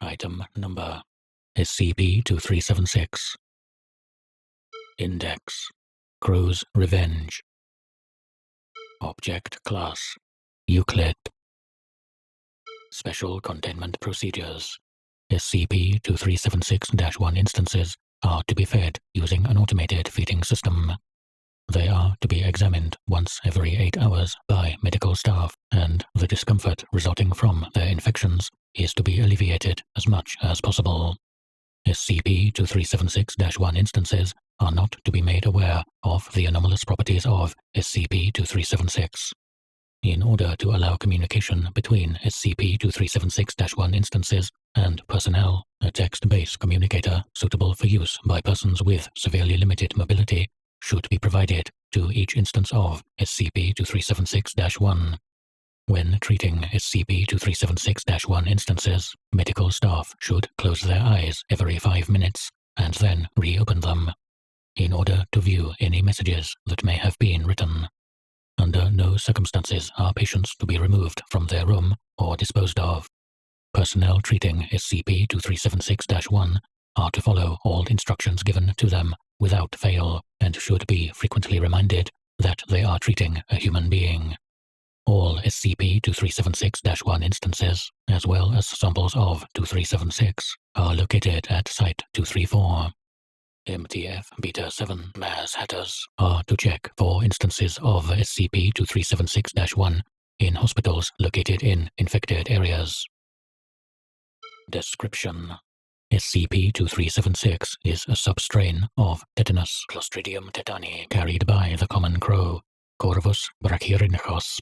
Item Number SCP-2376. Index Crow's Revenge. Object Class Euclid. Special Containment Procedures. SCP-2376-1 instances are to be fed using an automated feeding system. They are to be examined once every 8 hours by medical staff, and the discomfort resulting from their infections is to be alleviated as much as possible. SCP-2376-1 instances are not to be made aware of the anomalous properties of SCP-2376. In order to allow communication between SCP-2376-1 instances and personnel, a text-based communicator suitable for use by persons with severely limited mobility should be provided to each instance of SCP-2376-1. When treating SCP-2376-1 instances, medical staff should close their eyes every 5 minutes and then reopen them, in order to view any messages that may have been written. Under no circumstances are patients to be removed from their room or disposed of. Personnel treating SCP-2376-1 are to follow all instructions given to them without fail, and should be frequently reminded that they are treating a human being. All SCP-2376-1 instances, as well as samples of 2376, are located at Site-234. MTF Beta-7 Maz Hatters are to check for instances of SCP-2376-1 in hospitals located in infected areas. Description: SCP-2376 is a substrain of tetanus Clostridium tetani carried by the common crow, Corvus brachyrhynchus.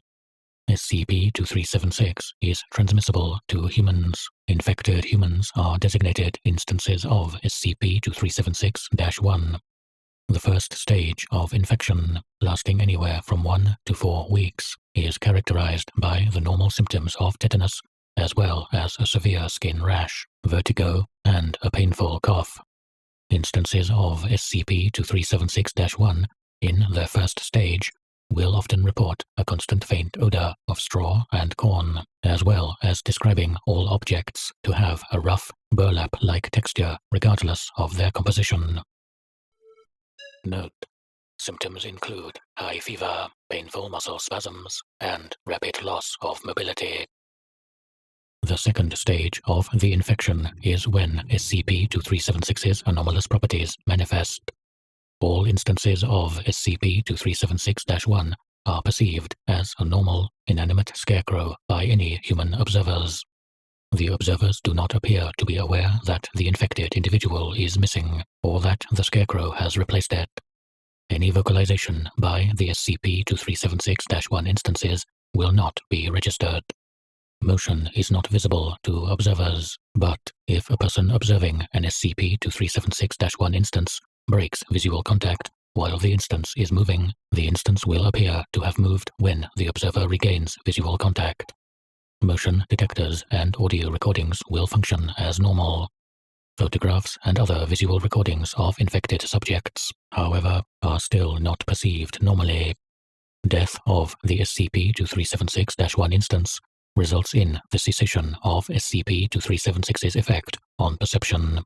SCP-2376 is transmissible to humans. Infected humans are designated instances of SCP-2376-1. The first stage of infection, lasting anywhere from 1 to 4 weeks, is characterized by the normal symptoms of tetanus, as well as a severe skin rash, vertigo, and a painful cough. Instances of SCP-2376-1 in their first stage will often report a constant faint odor of straw and corn, as well as describing all objects to have a rough, burlap-like texture regardless of their composition. Note: symptoms include high fever, painful muscle spasms, and rapid loss of mobility. The second stage of the infection is when SCP-2376's anomalous properties manifest. All instances of SCP-2376-1 are perceived as a normal, inanimate scarecrow by any human observers. The observers do not appear to be aware that the infected individual is missing, or that the scarecrow has replaced it. Any vocalization by the SCP-2376-1 instances will not be registered. Motion is not visible to observers, but if a person observing an SCP-2376-1 instance breaks visual contact while the instance is moving, the instance will appear to have moved when the observer regains visual contact. Motion detectors and audio recordings will function as normal. Photographs and other visual recordings of infected subjects, however, are still not perceived normally. Death of the SCP-2376-1 instance results in the cessation of SCP-2376's effect on perception.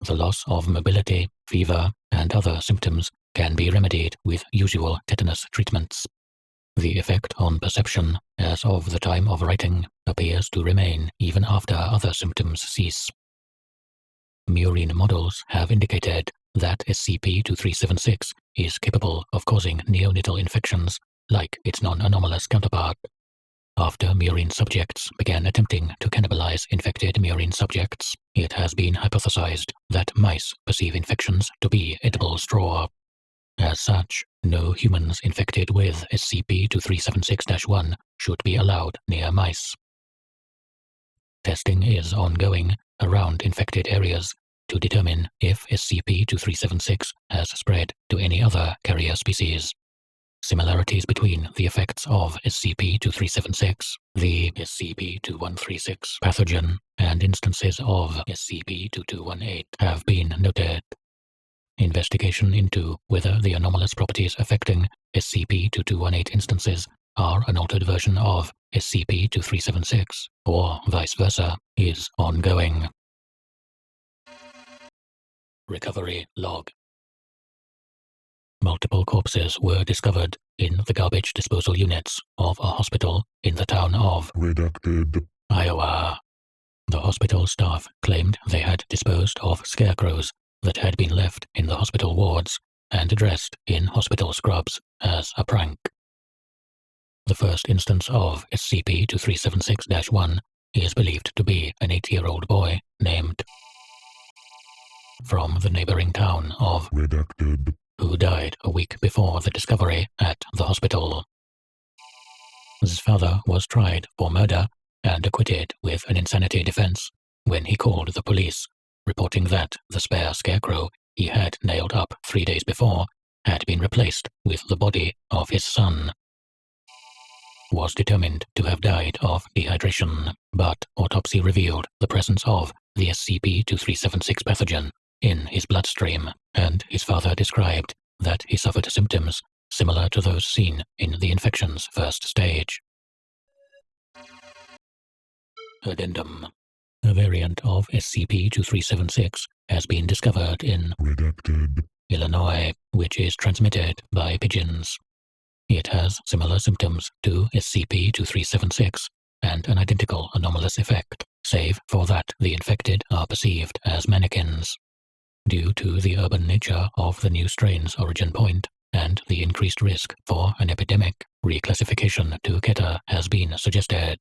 The loss of mobility, fever, and other symptoms can be remedied with usual tetanus treatments. The effect on perception, as of the time of writing, appears to remain even after other symptoms cease. Murine models have indicated that SCP-2376 is capable of causing neonatal infections like its non-anomalous counterpart. After murine subjects began attempting to cannibalize infected murine subjects, it has been hypothesized that mice perceive infections to be edible straw. As such, no humans infected with SCP-2376-1 should be allowed near mice. Testing is ongoing around infected areas to determine if SCP-2376 has spread to any other carrier species. Similarities between the effects of SCP-2376, the SCP-2136 pathogen, and instances of SCP-2218 have been noted. Investigation into whether the anomalous properties affecting SCP-2218 instances are an altered version of SCP-2376 or vice versa, is ongoing. Recovery log. Multiple corpses were discovered in the garbage disposal units of a hospital in the town of Redacted. Iowa. The hospital staff claimed they had disposed of scarecrows that had been left in the hospital wards and dressed in hospital scrubs as a prank. The first instance of SCP-2376-1 is believed to be an 8-year-old boy named from the neighboring town of Redacted. who died a week before the discovery at the hospital. His father was tried for murder and acquitted with an insanity defense when he called the police, reporting that the spare scarecrow he had nailed up 3 days before had been replaced with the body of his son. Was determined to have died of dehydration, but autopsy revealed the presence of the SCP-2376 pathogen in his bloodstream, and his father described that he suffered symptoms similar to those seen in the infection's first stage. Addendum. A variant of SCP-2376 has been discovered in Redacted. Illinois, which is transmitted by pigeons. It has similar symptoms to SCP-2376 and an identical anomalous effect, save for that the infected are perceived as mannequins. Due to the urban nature of the new strain's origin point and the increased risk for an epidemic, reclassification to Keter has been suggested.